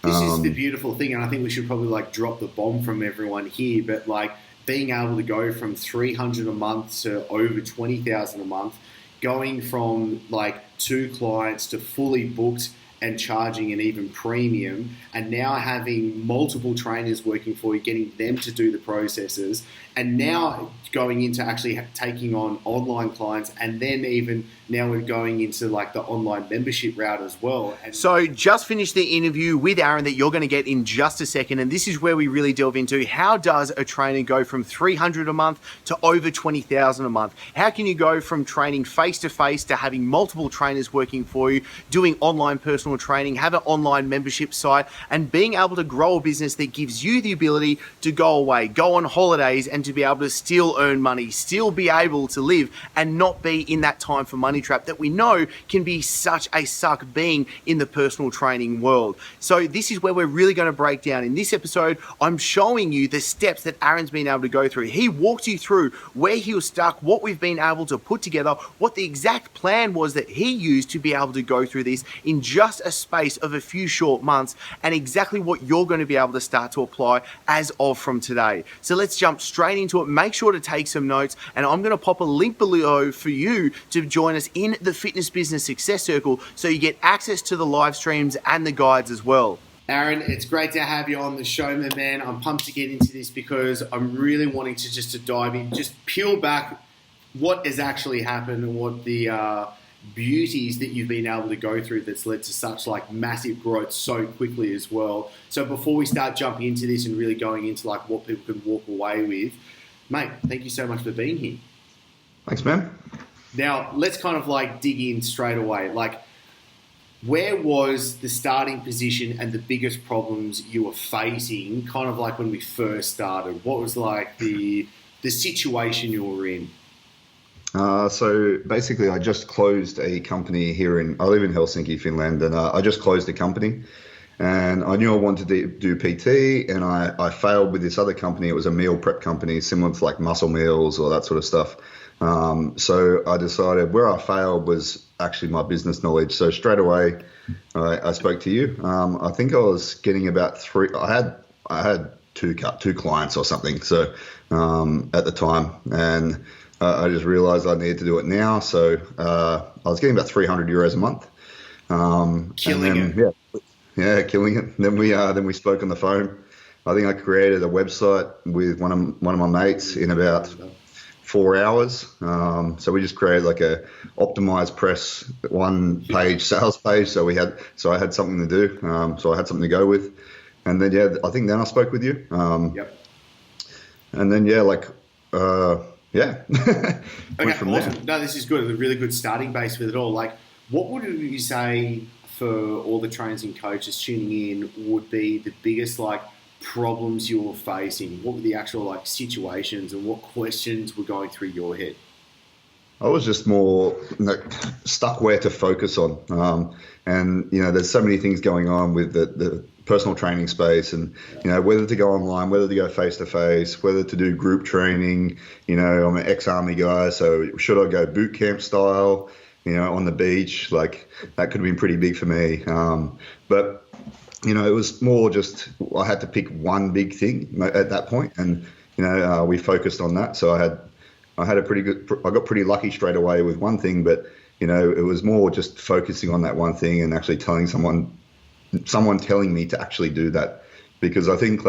This is the beautiful thing, and I think we should probably like drop the bomb from everyone here, but like being able to go from 300 a month to over 20,000 a month, going from like 2 clients to fully booked and charging an even premium, and now having multiple trainers working for you, getting them to do the processes, and now going into actually taking on online clients, and then even now we're going into like the online membership route as well. And so just finished the interview with Aaron that you're going to get in just a second, and this is where we really delve into how does a trainer go from 300 a month to over 20,000 a month? How can you go from training face-to-face to having multiple trainers working for you, doing online personal training, have an online membership site, and being able to grow a business that gives you the ability to go away, go on holidays, and to be able to still earn money, still be able to live and not be in that time for money trap that we know can be such a suck being in the personal training world. So this is where we're really going to break down. In this episode, I'm showing you the steps that Aaron's been able to go through. He walked you through where he was stuck, what we've been able to put together, what the exact plan was that he used to be able to go through this in just a space of a few short months, and exactly what you're going to be able to start to apply as of from today. So let's jump straight into it. Make sure to take some notes, and I'm going to pop a link below for you to join us in the Fitness Business Success Circle so you get access to the live streams and the guides as well. Aaron, it's great to have you on the show, my man. I'm pumped to get into this because I'm really wanting to just to dive in, just peel back what has actually happened and what the beauties that you've been able to go through that's led to such like massive growth so quickly as well. So before we start jumping into this and really going into like what people can walk away with, mate, thank you so much for being here. Thanks, man. Now, let's kind of like dig in straight away. Like, where was the starting position and the biggest problems you were facing kind of like when we first started? What was like the situation you were in? So basically, I just closed a company I live in Helsinki, Finland, and I just closed a company. And I knew I wanted to do PT, and I failed with this other company. It was a meal prep company, similar to like Muscle Meals or that sort of stuff. So I decided where I failed was actually my business knowledge. So straight away, I spoke to you. I think I was getting about 3. I had two clients or something. So at the time, and I just realized I needed to do it now. So I was getting about 300 euros a month. Killing it. Yeah, killing it. Then we spoke on the phone. I think I created a website with one of my mates in about 4 hours. So we just created like a optimized press 1-page sales page. So I had something to do. So I had something to go with. And then I think then I spoke with you. Yep. And then Okay, from awesome. there. No, this is good. A really good starting base with it all. Like, what would you say for all the trainers and coaches tuning in would be the biggest like problems you were facing? What were the actual like situations and what questions were going through your head? I was just more stuck where to focus on. And, there's so many things going on with the personal training space and, whether to go online, whether to go face-to-face, whether to do group training. I'm an ex-army guy, so should I go boot camp style, on the beach? Like, that could have been pretty big for me. But it was more just I had to pick one big thing at that point, and we focused on that. So I got pretty lucky straight away with one thing, but it was more just focusing on that one thing and actually telling someone telling me to actually do that, because I think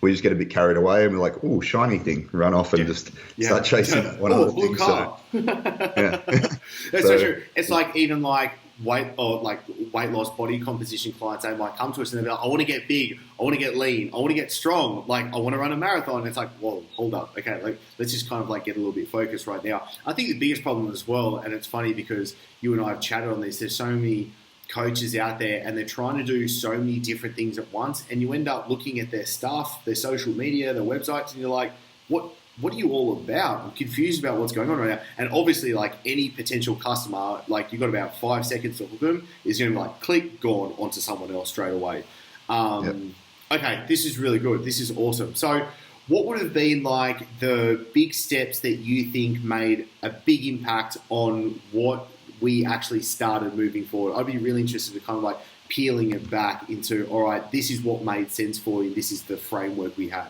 we just get a bit carried away and we're like, oh, shiny thing, run off and just start chasing one other thing. Car. So, That's so true. It's like even like weight loss body composition clients, they might come to us and they're like, I want to get big, I want to get lean, I want to get strong, like I want to run a marathon. And it's like, whoa, hold up. Okay, let's just kind of like get a little bit focused right now. I think the biggest problem as well, and it's funny because you and I have chatted on this, there's so many coaches out there and they're trying to do so many different things at once, and you end up looking at their stuff, their social media, their websites, and you're like, what are you all about? I'm confused about what's going on right now. And obviously, like any potential customer, like you've got about 5 seconds to hook them, is going to be like, click, gone onto someone else straight away. Okay, this is really good. This is awesome. So what would have been like the big steps that you think made a big impact on what we actually started moving forward? I'd be really interested to kind of like peeling it back into, all right, this is what made sense for you. This is the framework we had.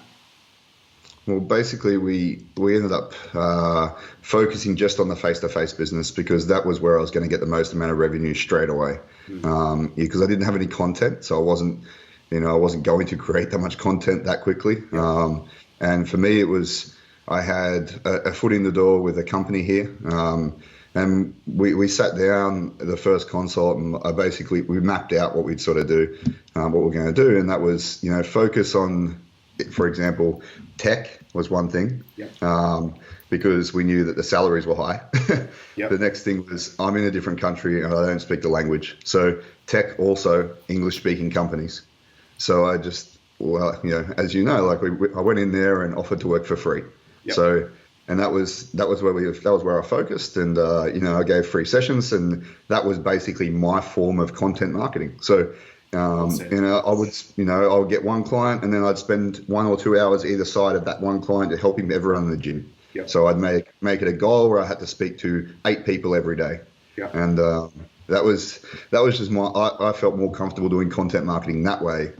Well, basically, we ended up focusing just on the face-to-face business because that was where I was going to get the most amount of revenue straight away. Because I didn't have any content, so I wasn't going to create that much content that quickly. And for me, it was I had a foot in the door with a company here, and we sat down the first consult, and we mapped out what we'd sort of do, what we're going to do, and that was focus on, for example, tech was one thing, because we knew that the salaries were high. The next thing was I'm in a different country and I don't speak the language. So tech, also English-speaking companies. So I just, as you know, like I went in there and offered to work for free. So, and that was where I focused, and I gave free sessions, and that was basically my form of content marketing. So. I would get one client, and then I'd spend 1 or 2 hours either side of that one client to help him ever run in the gym. So I'd make it a goal where I had to speak to 8 people every day. And that was just I felt more comfortable doing content marketing that way.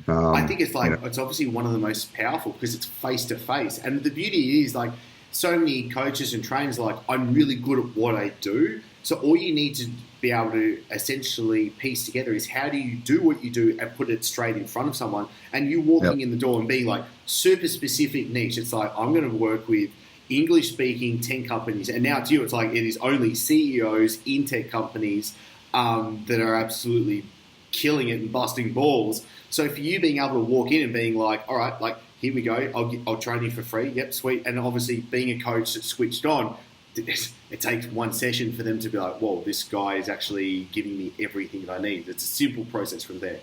I think it's it's obviously one of the most powerful because it's face to face, and the beauty is like so many coaches and trainers are like, I'm really good at what I do. So all you need to be able to essentially piece together is how do you do what you do and put it straight in front of someone. And you walking in the door and being like super specific niche. It's like, I'm going to work with English speaking 10 companies. And now to you, it's like it is only CEOs in tech companies that are absolutely killing it and busting balls. So for you being able to walk in and being like, all right, like here we go. I'll train you for free. Yep, sweet. And obviously being a coach that's switched on, it takes one session for them to be like, whoa, this guy is actually giving me everything that I need. It's a simple process from there.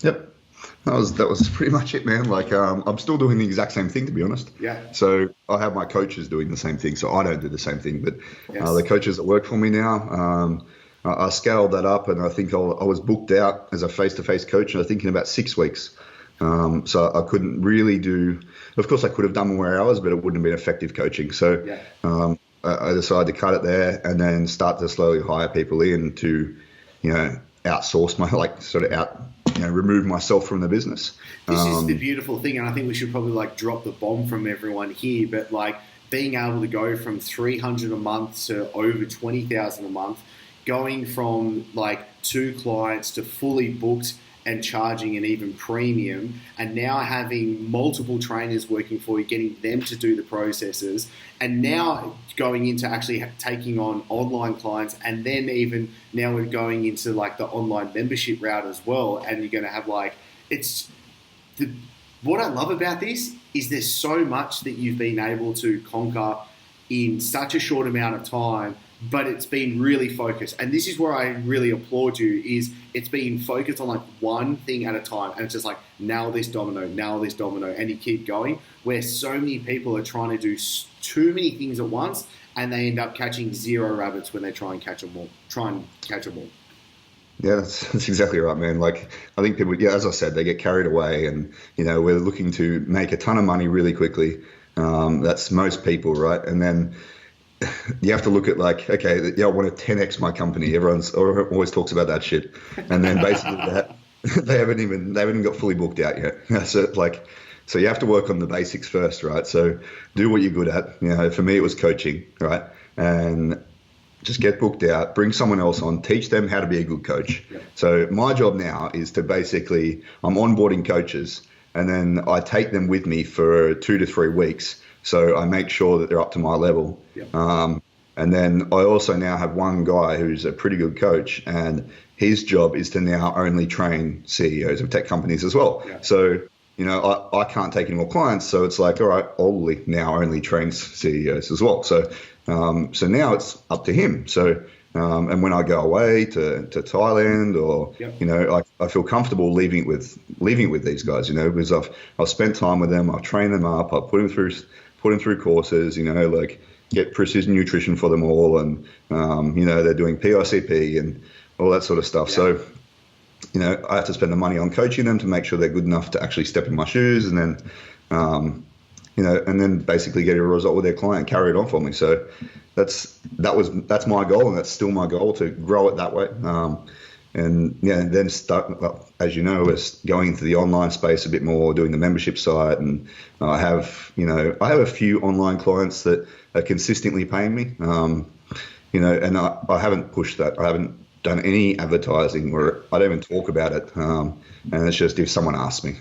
Yep. That was pretty much it, man. Like, I'm still doing the exact same thing, to be honest. So I have my coaches doing the same thing. So I don't do the same thing, but the coaches that work for me now, I scaled that up, and I think I was booked out as a face-to-face coach, I think in about 6 weeks. So I couldn't really do, of course I could have done more hours, but it wouldn't have been effective coaching. So I decided to cut it there and then start to slowly hire people in to, outsource remove myself from the business. This is the beautiful thing, and I think we should probably drop the bomb from everyone here, but being able to go from 300 a month to over 20,000 a month, going from 2 clients to fully booked and charging an even premium, and now having multiple trainers working for you, getting them to do the processes, and now going into actually taking on online clients, and then even now we're going into the online membership route as well, and you're going to have what I love about this is there's so much that you've been able to conquer in such a short amount of time, but it's been really focused. And this is where I really applaud you, is it's been focused on one thing at a time. And it's just nail this domino, and you keep going, where so many people are trying to do too many things at once, and they end up catching 0 rabbits when they try and catch them all. Yeah, that's exactly right, man. I think people, as I said, they get carried away, and, we're looking to make a ton of money really quickly. That's most people, right? And then you have to look at I want to 10x my company. Everyone always talks about that shit, and then basically they haven't even got fully booked out yet. So you have to work on the basics first, right? So do what you're good at. For me, it was coaching, right? And just get booked out, bring someone else on, teach them how to be a good coach. So my job now is to basically, I'm onboarding coaches, and then I take them with me for 2 to 3 weeks. So I make sure that they're up to my level. And then I also now have one guy who's a pretty good coach, and his job is to now only train CEOs of tech companies as well. So, I can't take any more clients. So it's all right, I'll now only train CEOs as well. So now it's up to him. So, and when I go away to Thailand or, I feel comfortable leaving it with these guys, because I've spent time with them, I've trained them up, I've put them through courses, get precision nutrition for them all, and they're doing PICP and all that sort of stuff. So I have to spend the money on coaching them to make sure they're good enough to actually step in my shoes, and then and then basically get a result with their client, carry it on for me. So that's my goal, and that's still my goal, to grow it that way. And yeah, then start, well, as you know, we're going into the online space a bit more, doing the membership site, and I have a few online clients that are consistently paying me, and I haven't pushed that. I haven't done any advertising, or I don't even talk about it, and it's just if someone asks me,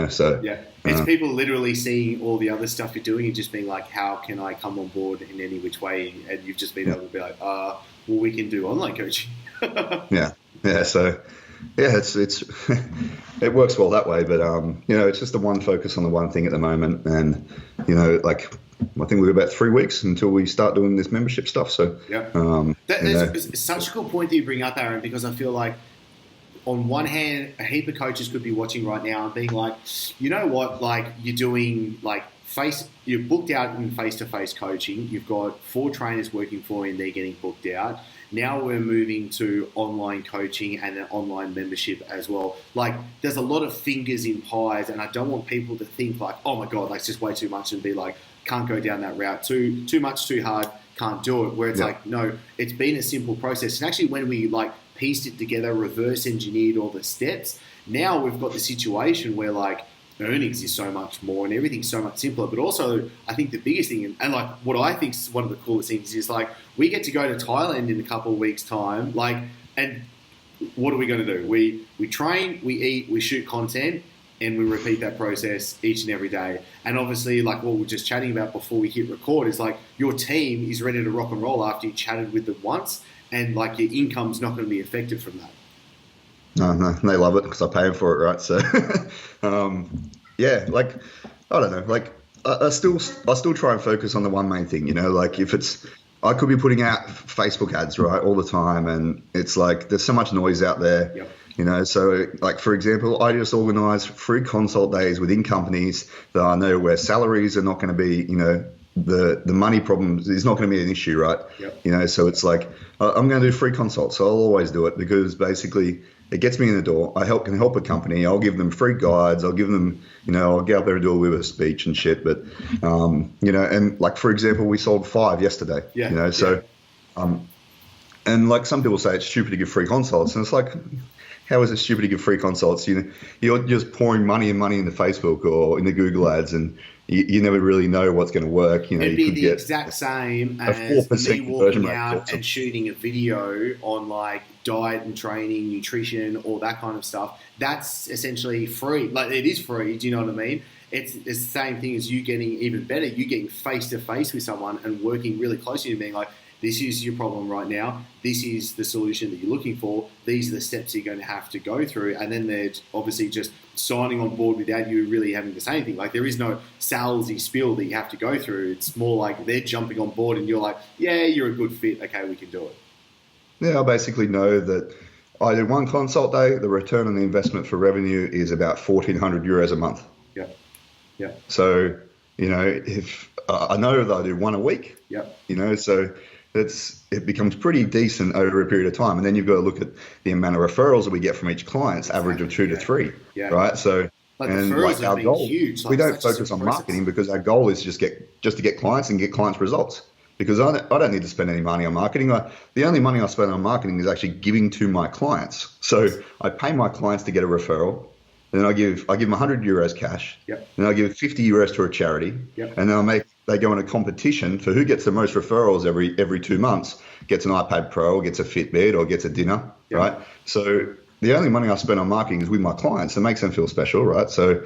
so yeah. It's people literally seeing all the other stuff you're doing and just being like, how can I come on board in any which way? And you've just been able to be like, well, we can do online coaching. Yeah. So, yeah, it's it works well that way. But it's just the one focus on the one thing at the moment, and I think we're about 3 weeks until we start doing this membership stuff. So, yeah, it's such a cool point that you bring up, Aaron, because I feel like, on one hand, a heap of coaches could be watching right now and being like, you know what, like you're doing you're booked out in face-to-face coaching. You've got 4 trainers working for you and they're getting booked out. Now we're moving to online coaching and an online membership as well. Like, there's a lot of fingers in pies, and I don't want people to think like, oh my God, that's just way too much, and be like, can't go down that route. Too much, too hard, can't do it. Where it's like, no, it's been a simple process. And actually, when we pieced it together, reverse engineered all the steps, now we've got the situation where earnings is so much more and everything's so much simpler. But also, I think the biggest thing, and what I think is one of the coolest things, is we get to go to Thailand in a couple of weeks' time. And what are we going to do? We train, we eat, we shoot content, and we repeat that process each and every day. And obviously, what we were just chatting about before we hit record is your team is ready to rock and roll after you chatted with them once, and your income's not going to be affected from that. No, they love it because I pay them for it, right? So, yeah, I don't know, I still try and focus on the one main thing, if it's, I could be putting out Facebook ads, right, all the time, and it's there's so much noise out there. Yep. So for example, I just organize free consult days within companies that I know where salaries are not going to be, the money problem is not going to be an issue, right? Yep. So it's I'm going to do free consults. So I'll always do it because basically it gets me in the door. I can help a company. I'll give them free guides. I'll give them, I'll get up there and do a bit of a speech and shit. But, and for example, we sold 5 yesterday, so, and some people say it's stupid to give free consults. And it's how is it stupid to give free consults? You're just pouring money into Facebook or into Google ads, and you never really know what's going to work. It'd be the exact same as me walking out and shooting a video on diet and training, nutrition, all that kind of stuff. That's essentially free. It is free. Do you know what I mean? It's the same thing as you getting even better. You getting face to face with someone and working really closely and being like, this is your problem right now. This is the solution that you're looking for. These are the steps you're going to have to go through. And then they're obviously just signing on board without you really having to say anything. There is no salesy spiel that you have to go through. It's more they're jumping on board and you're like, yeah, you're a good fit. Okay, we can do it. Yeah, I basically know that I do 1 consult day. The return on the investment for revenue is about 1,400 euros a month. Yeah. So, if I know that I do 1 a week, so it becomes pretty decent over a period of time. And then you've got to look at the amount of referrals that we get from each client, average of 2 to 3, right? So, and our goal, huge. We don't focus on marketing because our goal is just to get clients and get clients results. Because I don't need to spend any money on marketing. The only money I spend on marketing is actually giving to my clients. So I pay my clients to get a referral. Then I give them 100 euros cash. Yep. Then I give 50 euros to a charity. Yep. And then they go in a competition for who gets the most referrals every 2 months, gets an iPad Pro, gets a Fitbit, or gets a dinner, right? So the only money I spend on marketing is with my clients. It makes them feel special, right? So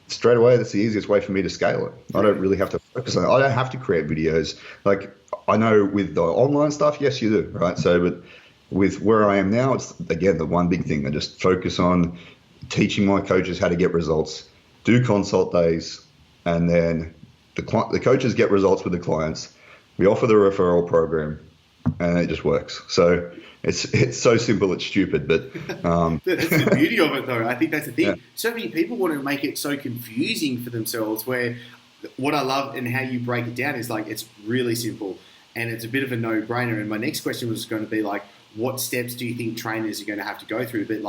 straight away, that's the easiest way for me to scale it. I don't really have to focus on it. I don't have to create videos. I know with the online stuff, yes, you do, right? So, but with where I am now, it's, again, the one big thing. I just focus on teaching my coaches how to get results, do consult days, and then the coaches get results with the clients. We offer the referral program, and it just works. So it's so simple, it's stupid, but that's the beauty of it, though. I think that's the thing. Yeah. So many people want to make it so confusing for themselves. Where what I love and how you break it down is it's really simple and it's a bit of a no-brainer. And my next question was going to be what steps do you think trainers are going to have to go through? But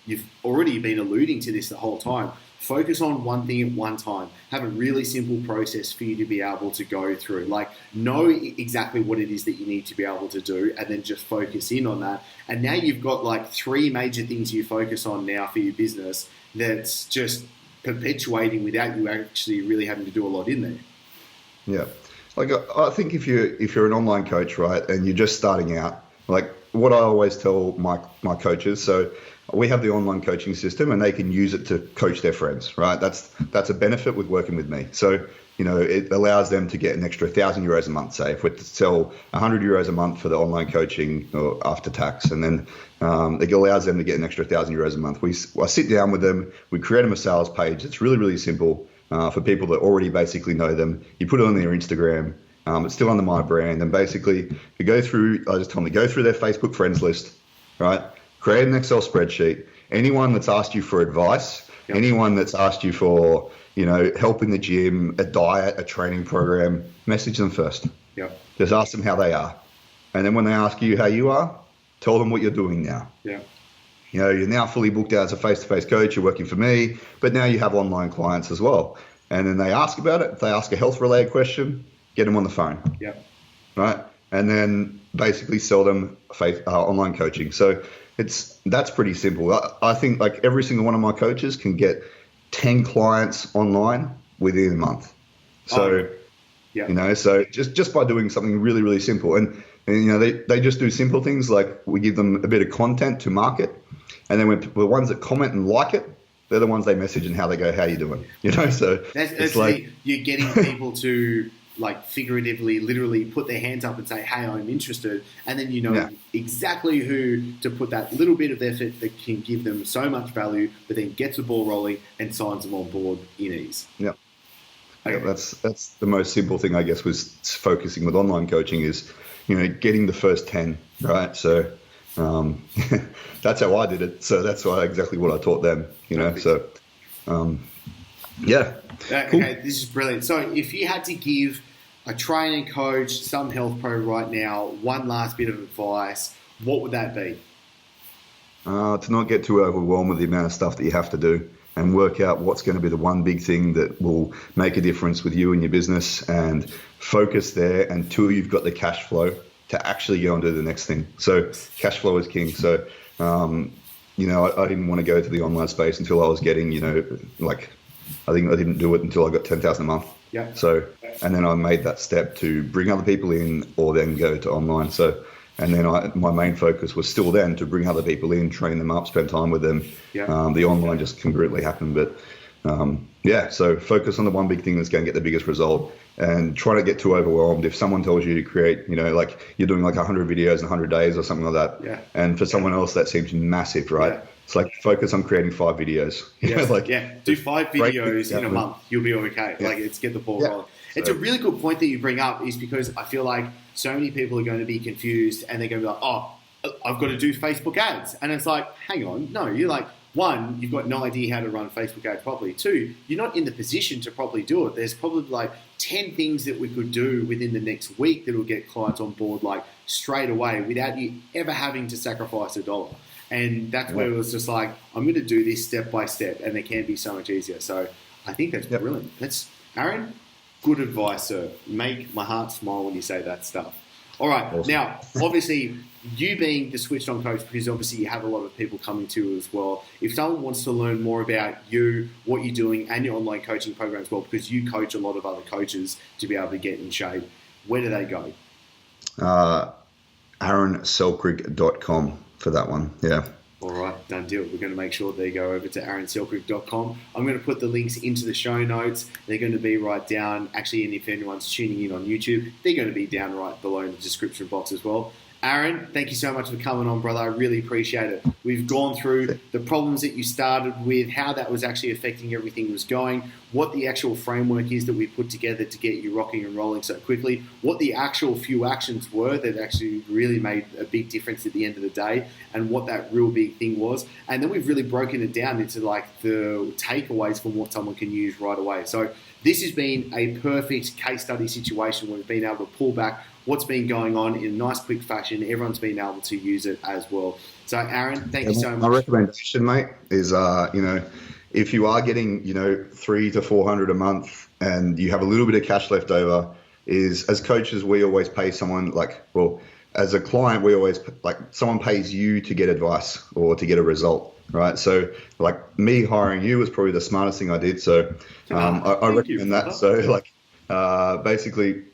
you've already been alluding to this the whole time. Focus on one thing at one time. Have a really simple process for you to be able to go through. Like, know exactly what it is that you need to be able to do, and then just focus in on that. And now you've got like 3 major things you focus on now for your business that's just perpetuating without you actually really having to do a lot in there. Yeah. Like, I think if you're an online coach, right, and you're just starting out, like what I always tell my coaches, so we have the online coaching system and they can use it to coach their friends, right? That's a benefit with working with me. So, it allows them to get an extra €1,000 a month, say, if we're to sell €100 a month for the online coaching or after tax. And then it allows them to get an extra €1,000 a month. I sit down with them, we create them a sales page. It's really, really simple for people that already basically know them. You put it on their Instagram. It's still under my brand. And basically, I just tell them to go through their Facebook friends list, right? Create an Excel spreadsheet. Anyone that's asked you for advice, anyone that's asked you for, help in the gym, a diet, a training program, message them first. Yep. Just ask them how they are. And then when they ask you how you are, tell them what you're doing now. Yeah. You're now fully booked out as a face-to-face coach. You're working for me, but now you have online clients as well. And then they ask about it. If they ask a health-related question, get them on the phone. Yeah. Right. And then basically sell them online coaching. So that's pretty simple. I think like every single one of my coaches can get 10 clients online within a month. So, so just by doing something really, really simple. And they just do simple things like we give them a bit of content to market. And then when the ones that comment and like it, they're the ones they message and how they go, how you doing? So that's like you're getting people to like figuratively, literally put their hands up and say, hey, I'm interested. And then exactly who to put that little bit of effort that can give them so much value, but then gets the ball rolling and signs them on board in ease. Yeah. Okay. Yeah, that's the most simple thing, I guess, was focusing with online coaching is, getting the first 10, right? So that's how I did it. So that's exactly what I taught them, Perfect. So yeah. Okay, cool. This is brilliant. So if you had to give a training coach, some health pro right now, one last bit of advice, what would that be? To not get too overwhelmed with the amount of stuff that you have to do and work out what's going to be the one big thing that will make a difference with you and your business, and focus there until you've got the cash flow to actually go and do the next thing. So cash flow is king. So, I didn't want to go to the online space until I was getting, I think I didn't do it until I got 10,000 a month. Yeah. So, and then I made that step to bring other people in or then go to online. So, and then my main focus was still then to bring other people in, train them up, spend time with them. Yeah. The online just congruently happened. But so focus on the one big thing that's going to get the biggest result, and try to get too overwhelmed. If someone tells you to create, like you're doing like 100 videos in 100 days or something like that. Yeah. And for someone else, that seems massive, right? Yeah. It's like focus on creating 5 videos. Do 5 videos in a month. You'll be okay. Yeah. It's get the ball rolling. It's a really good point that you bring up, is because I feel like so many people are going to be confused and they're going to be like, oh, I've got to do Facebook ads. And it's like, hang on. No, you're like, 1, you've got no idea how to run Facebook ads properly. 2, you're not in the position to properly do it. There's probably like 10 things that we could do within the next week that will get clients on board like straight away without you ever having to sacrifice $1. And that's where it was just like, I'm going to do this step by step, and it can be so much easier. So I think that's brilliant. Aaron, good advice, sir. Make my heart smile when you say that stuff. All right. Awesome. Now, obviously, you being the switched on coach, because obviously you have a lot of people coming to you as well. If someone wants to learn more about you, what you're doing, and your online coaching program as well, because you coach a lot of other coaches to be able to get in shape, where do they go? AaronSelkrig.com for that one. Yeah. All right, done deal. We're going to make sure they go over to aaronselkrig.com. I'm going to put the links into the show notes. They're going to be right down. Actually, and if anyone's tuning in on YouTube, they're going to be down right below in the description box as well. Aaron, thank you so much for coming on, brother. I really appreciate it. We've gone through the problems that you started with, how that was actually affecting everything was going, what the actual framework is that we put together to get you rocking and rolling so quickly, what the actual few actions were that actually really made a big difference at the end of the day, and what that real big thing was. And then we've really broken it down into like the takeaways from what someone can use right away. So this has been a perfect case study situation where we've been able to pull back what's been going on in a nice, quick fashion. Everyone's been able to use it as well. So Aaron, thank you so much. My recommendation, mate, is if you are getting 300 to 400 a month and you have a little bit of cash left over, is as coaches we always pay someone as a client we always someone pays you to get advice or to get a result, right? So like me hiring you was probably the smartest thing I did. So I recommend that. So basically,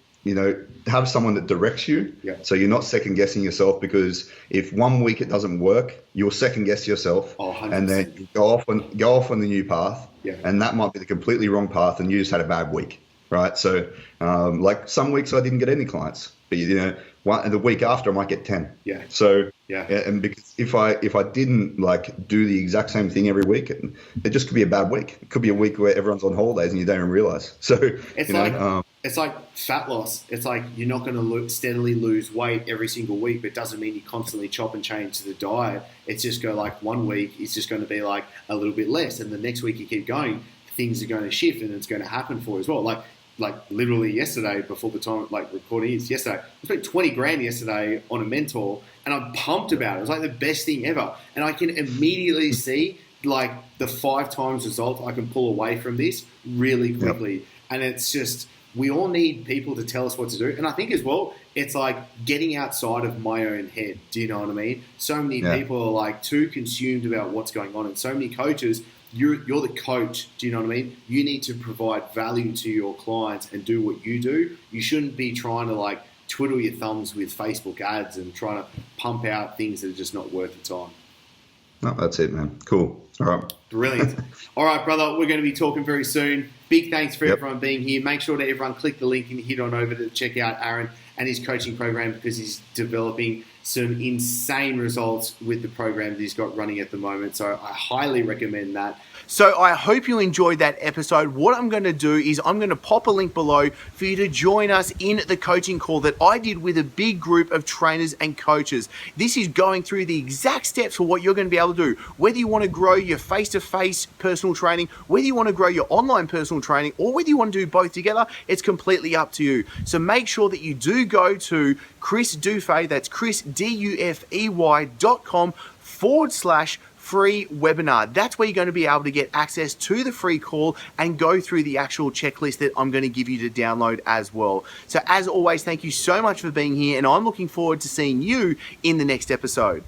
have someone that directs you. Yeah. So you're not second guessing yourself, because if 1 week it doesn't work, you'll second guess yourself. Oh, 100%. And then you go off on the new path. Yeah. And that might be the completely wrong path and you just had a bad week, right? So some weeks I didn't get any clients, but the week after I might get 10. Yeah. So yeah. And because if I didn't do the exact same thing every week, it just could be a bad week. It could be a week where everyone's on holidays and you don't even realize. So it's like fat loss. It's like you're not going to steadily lose weight every single week, but it doesn't mean you constantly chop and change the diet. It's just go 1 week it's just going to be a little bit less, and the next week you keep going, things are going to shift and it's going to happen for you as well. Like literally yesterday, before the time recording is yesterday, I spent 20 grand yesterday on a mentor, and I'm pumped about it. It was like the best thing ever, and I can immediately see the 5 times result I can pull away from this really quickly. Yep. And it's just, we all need people to tell us what to do. And I think as well, it's getting outside of my own head. Do you know what I mean? So many people are too consumed about what's going on, and so many coaches, you're the coach. Do you know what I mean? You need to provide value to your clients and do what you do. You shouldn't be trying to twiddle your thumbs with Facebook ads and trying to pump out things that are just not worth the time. No, that's it, man. Cool. All right. Brilliant. All right, brother. We're going to be talking very soon. Big thanks for everyone being here. Make sure that everyone click the link and head on over to check out Aaron and his coaching program, because he's developing some insane results with the program that he's got running at the moment. So I highly recommend that. So I hope you enjoyed that episode. What I'm going to do is I'm going to pop a link below for you to join us in the coaching call that I did with a big group of trainers and coaches. This is going through the exact steps for what you're going to be able to do. Whether you want to grow your face-to-face personal training, whether you want to grow your online personal training, or whether you want to do both together, it's completely up to you. So make sure that you do go to Chris Dufay, that's chrisdufay.com/free webinar. That's where you're going to be able to get access to the free call and go through the actual checklist that I'm going to give you to download as well. So as always, thank you so much for being here, and I'm looking forward to seeing you in the next episode.